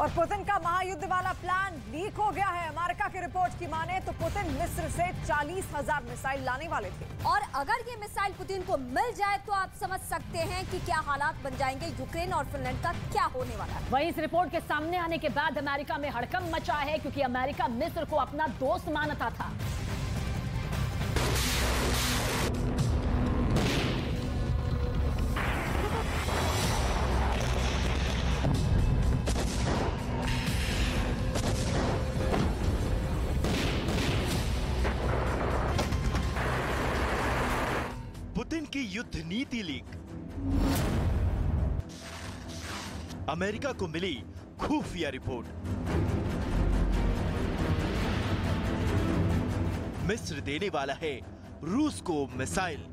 और पुतिन का महायुद्ध वाला प्लान लीक हो गया है। अमेरिका की रिपोर्ट की माने तो पुतिन मिस्र से 40,000 मिसाइल लाने वाले थे। और अगर ये मिसाइल पुतिन को मिल जाए तो आप समझ सकते हैं कि क्या हालात बन जाएंगे। यूक्रेन और फिनलैंड का क्या होने वाला है। वहीं इस रिपोर्ट के सामने आने के बाद अमेरिका में हड़कंप मचा है, क्योंकि अमेरिका मिस्र को अपना दोस्त मानता था। पुतिन की युद्ध नीति लीक। अमेरिका को मिली खुफिया रिपोर्ट। मिस्र देने वाला है रूस को मिसाइल।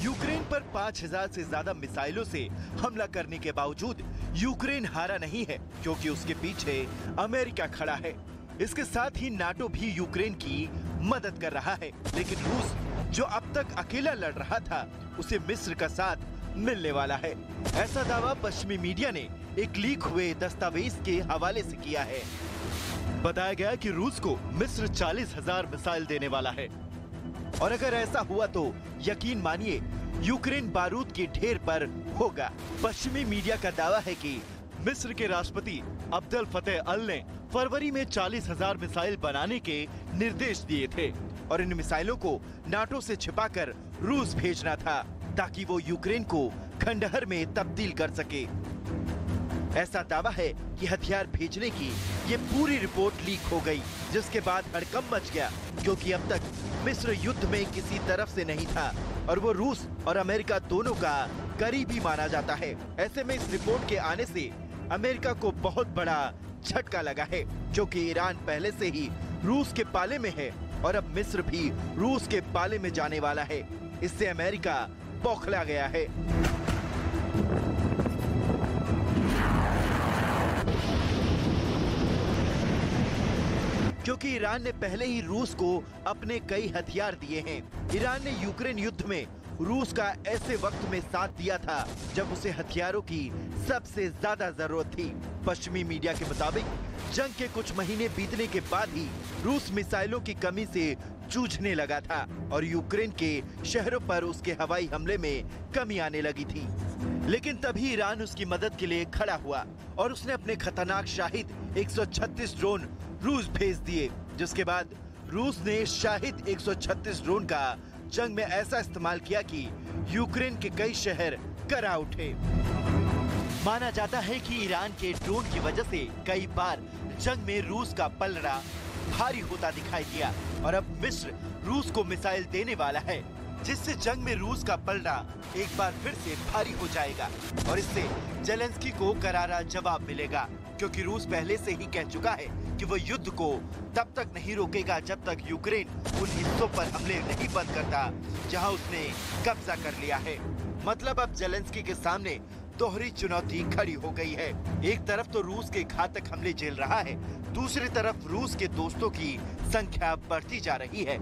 यूक्रेन पर 5,000 से ज्यादा मिसाइलों से हमला करने के बावजूद यूक्रेन हारा नहीं है, क्योंकि उसके पीछे अमेरिका खड़ा है। इसके साथ ही नाटो भी यूक्रेन की मदद कर रहा है। लेकिन रूस, जो अब तक अकेला लड़ रहा था, उसे मिस्र का साथ मिलने वाला है। ऐसा दावा पश्चिमी मीडिया ने एक लीक हुए दस्तावेज के हवाले से किया है। बताया गया कि रूस को मिस्र 40,000 मिसाइल देने वाला है, और अगर ऐसा हुआ तो यकीन मानिए यूक्रेन बारूद के ढेर पर होगा। पश्चिमी मीडिया का दावा है कि मिस्र के राष्ट्रपति अब्देल फतेह अल ने फरवरी में 40,000 मिसाइल बनाने के निर्देश दिए थे, और इन मिसाइलों को नाटो से छिपाकर रूस भेजना था, ताकि वो यूक्रेन को खंडहर में तब्दील कर सके। ऐसा दावा है कि हथियार भेजने की ये पूरी रिपोर्ट लीक हो गई, जिसके बाद हड़कंप मच गया, क्योंकि अब तक मिस्र युद्ध में किसी तरफ से नहीं था, और वो रूस और अमेरिका दोनों का करीबी माना जाता है। ऐसे में इस रिपोर्ट के आने से अमेरिका को बहुत बड़ा झटका लगा है, क्योंकि ईरान पहले से ही रूस के पाले में है, और अब मिस्र भी रूस के पाले में जाने वाला है। इससे अमेरिका बौखला गया है। क्योंकि ईरान ने पहले ही रूस को अपने कई हथियार दिए हैं। ईरान ने यूक्रेन युद्ध में रूस का ऐसे वक्त में साथ दिया था जब उसे हथियारों की सबसे ज्यादा जरूरत थी। पश्चिमी मीडिया के मुताबिक जंग के कुछ महीने बीतने के बाद ही रूस मिसाइलों की कमी से जूझने लगा था, और यूक्रेन के शहरों पर उसके हवाई हमले में कमी आने लगी थी। लेकिन तभी ईरान उसकी मदद के लिए खड़ा हुआ, और उसने अपने खतरनाक शाहिद 136 ड्रोन रूस भेज दिए, जिसके बाद रूस ने शाहिद 136 ड्रोन का जंग में ऐसा इस्तेमाल किया कि यूक्रेन के कई शहर करा उठे। माना जाता है कि ईरान के ड्रोन की वजह से कई बार जंग में रूस का पलड़ा भारी होता दिखाई दिया, और अब मिस्र रूस को मिसाइल देने वाला है, जिससे जंग में रूस का पलड़ा एक बार फिर से भारी हो जाएगा, और इससे जेलेंस्की को करारा जवाब मिलेगा, क्योंकि रूस पहले से ही कह चुका है कि वो युद्ध को तब तक नहीं रोकेगा जब तक यूक्रेन उन हिस्सों पर हमले नहीं बंद करता जहां उसने कब्जा कर लिया है। मतलब अब जेलेंस्की के सामने दोहरी चुनौती खड़ी हो गई है। एक तरफ तो रूस के घातक हमले झेल रहा है, दूसरी तरफ रूस के दोस्तों की संख्या बढ़ती जा रही है।